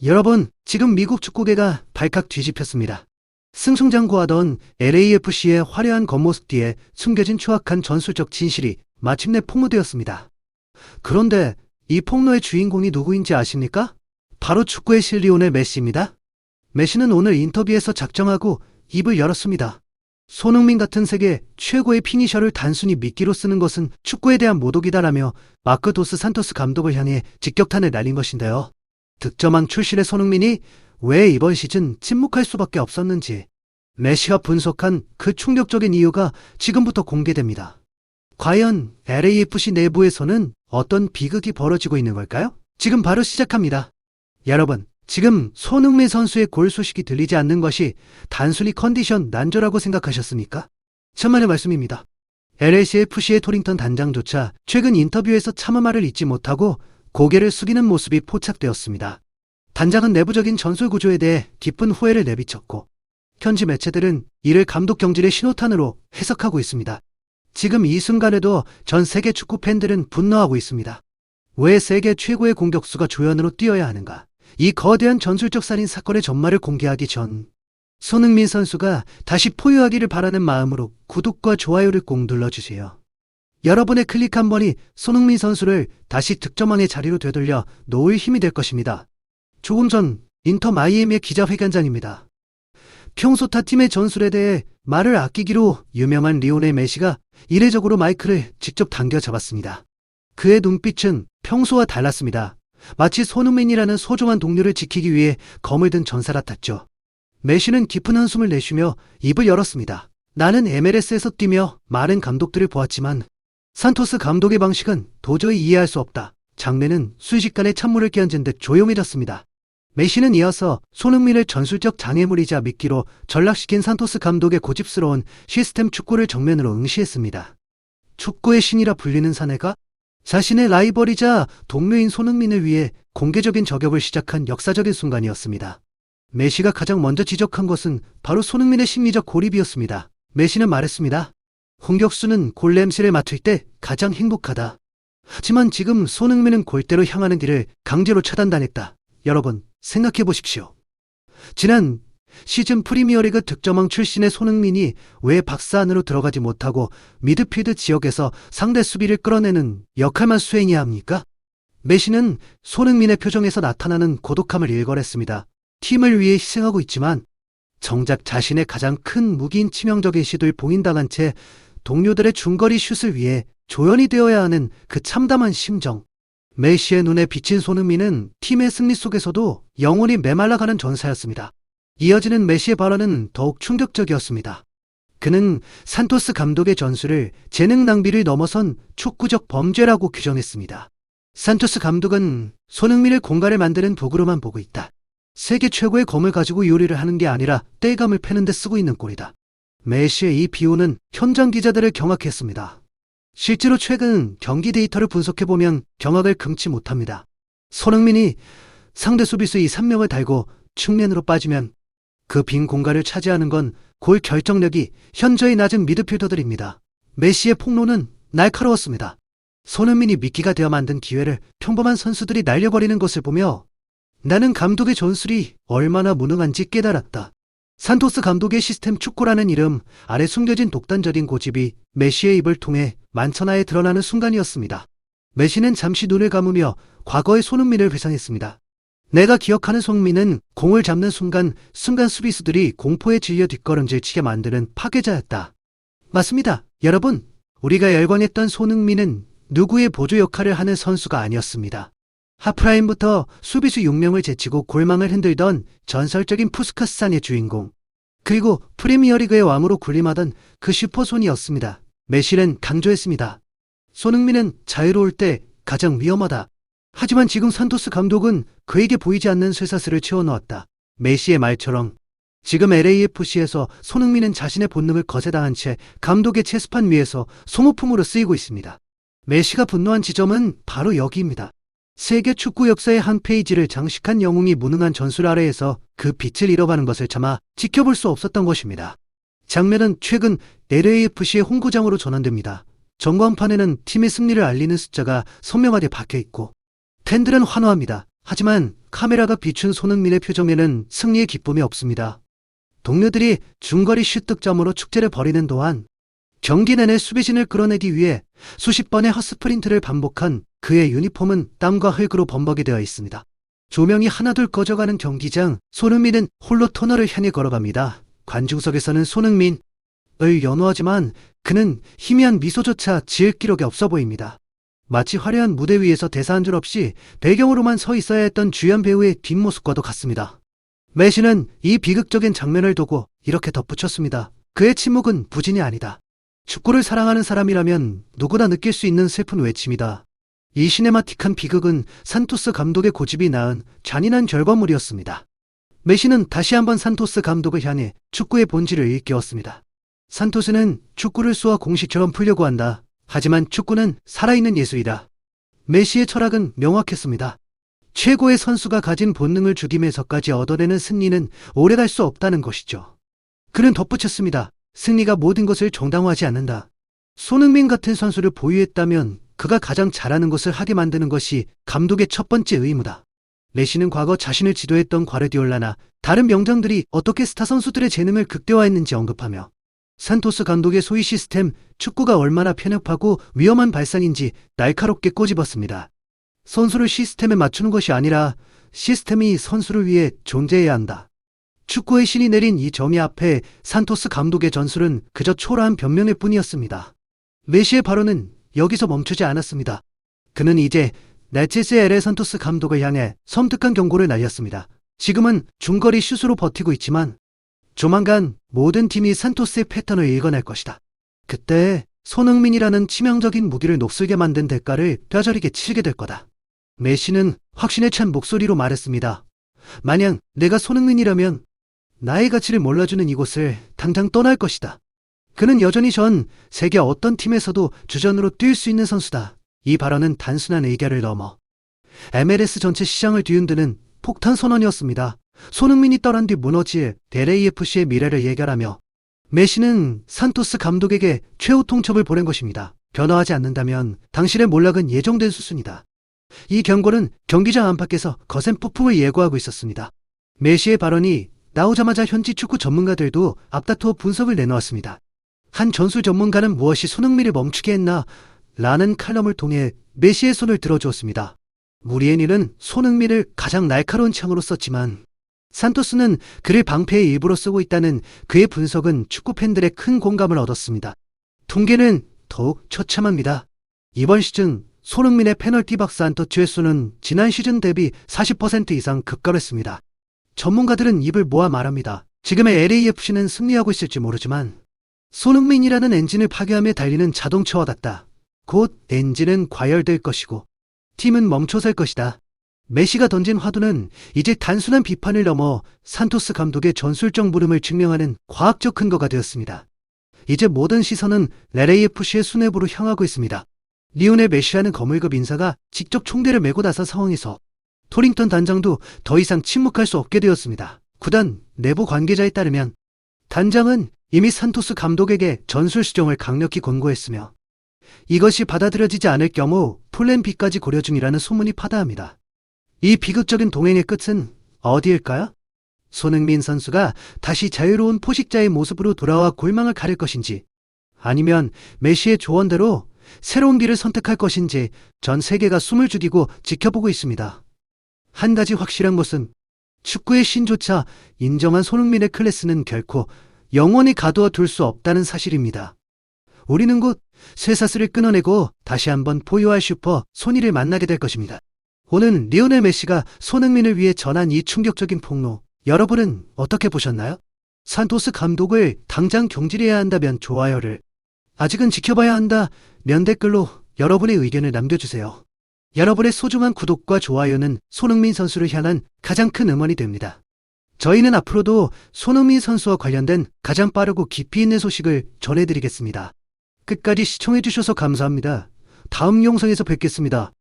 여러분, 지금 미국 축구계가 발칵 뒤집혔습니다. 승승장구하던 LAFC의 화려한 겉모습 뒤에 숨겨진 추악한 전술적 진실이 마침내 폭로되었습니다. 그런데 이 폭로의 주인공이 누구인지 아십니까? 바로 축구의 신 리오넬 메시입니다. 메시는 오늘 인터뷰에서 작정하고 입을 열었습니다. 손흥민 같은 세계 최고의 피니셔를 단순히 미끼로 쓰는 것은 축구에 대한 모독이다라며 마크 도스 산토스 감독을 향해 직격탄을 날린 것인데요. 득점왕 출신의 손흥민이 왜 이번 시즌 침묵할 수밖에 없었는지 메시가 분석한 그 충격적인 이유가 지금부터 공개됩니다. 과연 LAFC 내부에서는 어떤 비극이 벌어지고 있는 걸까요? 지금 바로 시작합니다. 여러분, 지금 손흥민 선수의 골 소식이 들리지 않는 것이 단순히 컨디션 난조라고 생각하셨습니까? 천만의 말씀입니다. LAFC의 토링턴 단장조차 최근 인터뷰에서 참음 말을 잇지 못하고 고개를 숙이는 모습이 포착되었습니다. 단장은 내부적인 전술 구조에 대해 깊은 후회를 내비쳤고 현지 매체들은 이를 감독 경질의 신호탄으로 해석하고 있습니다. 지금 이 순간에도 전 세계 축구 팬들은 분노하고 있습니다. 왜 세계 최고의 공격수가 조연으로 뛰어야 하는가? 이 거대한 전술적 살인 사건의 전말을 공개하기 전 손흥민 선수가 다시 포효하기를 바라는 마음으로 구독과 좋아요를 꼭 눌러주세요. 여러분의 클릭 한 번이 손흥민 선수를 다시 득점왕의 자리로 되돌려 놓을 힘이 될 것입니다. 조금 전 인터 마이애미의 기자회견장입니다. 평소 타 팀의 전술에 대해 말을 아끼기로 유명한 리오넬 메시가 이례적으로 마이크를 직접 당겨 잡았습니다. 그의 눈빛은 평소와 달랐습니다. 마치 손흥민이라는 소중한 동료를 지키기 위해 검을 든 전사 같았죠. 메시는 깊은 한숨을 내쉬며 입을 열었습니다. 나는 MLS에서 뛰며 많은 감독들을 보았지만 산토스 감독의 방식은 도저히 이해할 수 없다. 장내는 순식간에 찬물을 끼얹은 듯 조용해졌습니다. 메시는 이어서 손흥민을 전술적 장애물이자 미끼로 전락시킨 산토스 감독의 고집스러운 시스템 축구를 정면으로 응시했습니다. 축구의 신이라 불리는 사내가 자신의 라이벌이자 동료인 손흥민을 위해 공개적인 저격을 시작한 역사적인 순간이었습니다. 메시가 가장 먼저 지적한 것은 바로 손흥민의 심리적 고립이었습니다. 메시는 말했습니다. 공격수는 골 냄새를 맡을 때 가장 행복하다. 하지만 지금 손흥민은 골대로 향하는 길을 강제로 차단당했다. 여러분, 생각해 보십시오. 지난 시즌 프리미어리그 득점왕 출신의 손흥민이 왜 박스 안으로 들어가지 못하고 미드필드 지역에서 상대 수비를 끌어내는 역할만 수행해야 합니까? 메시는 손흥민의 표정에서 나타나는 고독함을 일걸했습니다. 팀을 위해 희생하고 있지만 정작 자신의 가장 큰 무기인 치명적인 시도를 봉인당한 채 동료들의 중거리 슛을 위해 조연이 되어야 하는 그 참담한 심정. 메시의 눈에 비친 손흥민은 팀의 승리 속에서도 영원히 메말라가는 전사였습니다. 이어지는 메시의 발언은 더욱 충격적이었습니다. 그는 산토스 감독의 전술을 재능 낭비를 넘어선 축구적 범죄라고 규정했습니다. 산토스 감독은 손흥민을 공간을 만드는 도구로만 보고 있다. 세계 최고의 검을 가지고 요리를 하는 게 아니라 땔감을 패는 데 쓰고 있는 꼴이다. 메시의 이 비유는 현장 기자들을 경악했습니다. 실제로 최근 경기 데이터를 분석해보면 경악을 금치 못합니다. 손흥민이 상대 수비수 3명을 달고 측면으로 빠지면 그 빈 공간을 차지하는 건 골 결정력이 현저히 낮은 미드필더들입니다. 메시의 폭로는 날카로웠습니다. 손흥민이 미끼가 되어 만든 기회를 평범한 선수들이 날려버리는 것을 보며 나는 감독의 전술이 얼마나 무능한지 깨달았다. 산토스 감독의 시스템 축구라는 이름 아래 숨겨진 독단적인 고집이 메시의 입을 통해 만천하에 드러나는 순간이었습니다. 메시는 잠시 눈을 감으며 과거의 손흥민을 회상했습니다. 내가 기억하는 손흥민은 공을 잡는 순간 수비수들이 공포에 질려 뒷걸음질 치게 만드는 파괴자였다. 맞습니다. 여러분, 우리가 열광했던 손흥민은 누구의 보조 역할을 하는 선수가 아니었습니다. 하프라인부터 수비수 6명을 제치고 골망을 흔들던 전설적인 푸스카스산의 주인공. 그리고 프리미어리그의 왕으로 군림하던 그 슈퍼손이었습니다. 메시는 강조했습니다. 손흥민은 자유로울 때 가장 위험하다. 하지만 지금 산토스 감독은 그에게 보이지 않는 쇠사슬을 채워놓았다. 메시의 말처럼 지금 LAFC에서 손흥민은 자신의 본능을 거세당한 채 감독의 체스판 위에서 소모품으로 쓰이고 있습니다. 메시가 분노한 지점은 바로 여기입니다. 세계 축구 역사의 한 페이지를 장식한 영웅이 무능한 전술 아래에서 그 빛을 잃어가는 것을 참아 지켜볼 수 없었던 것입니다. 장면은 최근 LAFC의 홍구장으로 전환됩니다. 전광판에는 팀의 승리를 알리는 숫자가 선명하게 박혀있고 팬들은 환호합니다. 하지만 카메라가 비춘 손흥민의 표정에는 승리의 기쁨이 없습니다. 동료들이 중거리 슛 득점으로 축제를 벌이는 동안 경기 내내 수비진을 끌어내기 위해 수십 번의 헛스프린트를 반복한 그의 유니폼은 땀과 흙으로 범벅이 되어 있습니다. 조명이 하나둘 꺼져가는 경기장, 손흥민은 홀로 터널을 향해 걸어갑니다. 관중석에서는 손흥민을 연호하지만 그는 희미한 미소조차 지을 기력이 없어 보입니다. 마치 화려한 무대 위에서 대사 한 줄 없이 배경으로만 서 있어야 했던 주연 배우의 뒷모습과도 같습니다. 메시는 이 비극적인 장면을 두고 이렇게 덧붙였습니다. 그의 침묵은 부진이 아니다. 축구를 사랑하는 사람이라면 누구나 느낄 수 있는 슬픈 외침이다. 이 시네마틱한 비극은 산토스 감독의 고집이 낳은 잔인한 결과물이었습니다. 메시는 다시 한번 산토스 감독을 향해 축구의 본질을 일깨웠습니다. 산토스는 축구를 수화 공식처럼 풀려고 한다. 하지만 축구는 살아있는 예술이다. 메시의 철학은 명확했습니다. 최고의 선수가 가진 본능을 죽임에서까지 얻어내는 승리는 오래갈 수 없다는 것이죠. 그는 덧붙였습니다. 승리가 모든 것을 정당화하지 않는다. 손흥민 같은 선수를 보유했다면 그가 가장 잘하는 것을 하게 만드는 것이 감독의 첫 번째 의무다. 메시는 과거 자신을 지도했던 과르디올라나 다른 명장들이 어떻게 스타 선수들의 재능을 극대화했는지 언급하며 산토스 감독의 소위 시스템, 축구가 얼마나 편협하고 위험한 발상인지 날카롭게 꼬집었습니다. 선수를 시스템에 맞추는 것이 아니라 시스템이 선수를 위해 존재해야 한다. 축구의 신이 내린 이 정의 앞에 산토스 감독의 전술은 그저 초라한 변명일 뿐이었습니다. 메시의 발언은 여기서 멈추지 않았습니다. 그는 이제 네체스 LA 산토스 감독을 향해 섬뜩한 경고를 날렸습니다. 지금은 중거리 슛으로 버티고 있지만 조만간 모든 팀이 산토스의 패턴을 읽어낼 것이다. 그때 손흥민이라는 치명적인 무기를 녹슬게 만든 대가를 뼈저리게 치르게 될 거다. 메시는 확신에 찬 목소리로 말했습니다. 만약 내가 손흥민이라면 나의 가치를 몰라주는 이곳을 당장 떠날 것이다. 그는 여전히 전 세계 어떤 팀에서도 주전으로 뛸 수 있는 선수다. 이 발언은 단순한 의견을 넘어 MLS 전체 시장을 뒤흔드는 폭탄 선언이었습니다. 손흥민이 떠난 뒤 무너질 LAFC의 미래를 예견하며 메시는 산토스 감독에게 최후 통첩을 보낸 것입니다. 변화하지 않는다면 당신의 몰락은 예정된 수순이다. 이 경고는 경기장 안팎에서 거센 폭풍을 예고하고 있었습니다. 메시의 발언이 나오자마자 현지 축구 전문가들도 앞다투어 분석을 내놓았습니다. 한 전술 전문가는 무엇이 손흥민을 멈추게 했나? 라는 칼럼을 통해 메시의 손을 들어주었습니다. 무리에니는 손흥민을 가장 날카로운 창으로 썼지만 산토스는 그를 방패의 일부로 쓰고 있다는 그의 분석은 축구 팬들의 큰 공감을 얻었습니다. 통계는 더욱 처참합니다. 이번 시즌 손흥민의 페널티 박스 안터치 횟수는 지난 시즌 대비 40% 이상 급감했습니다. 전문가들은 입을 모아 말합니다. 지금의 LAFC는 승리하고 있을지 모르지만 손흥민이라는 엔진을 파괴하며 달리는 자동차와 같다. 곧 엔진은 과열될 것이고 팀은 멈춰설 것이다. 메시가 던진 화두는 이제 단순한 비판을 넘어 산토스 감독의 전술적 무름을 증명하는 과학적 근거가 되었습니다. 이제 모든 시선은 LAFC의 수뇌부로 향하고 있습니다. 리오넬 메시라는 거물급 인사가 직접 총대를 메고 나선 상황에서 토링턴 단장도 더 이상 침묵할 수 없게 되었습니다. 구단 내부 관계자에 따르면 단장은 이미 산토스 감독에게 전술 수정을 강력히 권고했으며 이것이 받아들여지지 않을 경우 플랜 B까지 고려 중이라는 소문이 파다합니다. 이 비극적인 동행의 끝은 어디일까요? 손흥민 선수가 다시 자유로운 포식자의 모습으로 돌아와 골망을 가릴 것인지 아니면 메시의 조언대로 새로운 길을 선택할 것인지 전 세계가 숨을 죽이고 지켜보고 있습니다. 한 가지 확실한 것은 축구의 신조차 인정한 손흥민의 클래스는 결코 영원히 가두어 둘 수 없다는 사실입니다. 우리는 곧 쇠사슬을 끊어내고 다시 한번 포효할 슈퍼 소니를 만나게 될 것입니다. 오늘 리오넬 메시가 손흥민을 위해 전한 이 충격적인 폭로, 여러분은 어떻게 보셨나요? 산토스 감독을 당장 경질해야 한다면 좋아요를, 아직은 지켜봐야 한다 면 댓글로 여러분의 의견을 남겨주세요. 여러분의 소중한 구독과 좋아요는 손흥민 선수를 향한 가장 큰 응원이 됩니다. 저희는 앞으로도 손흥민 선수와 관련된 가장 빠르고 깊이 있는 소식을 전해드리겠습니다. 끝까지 시청해주셔서 감사합니다. 다음 영상에서 뵙겠습니다.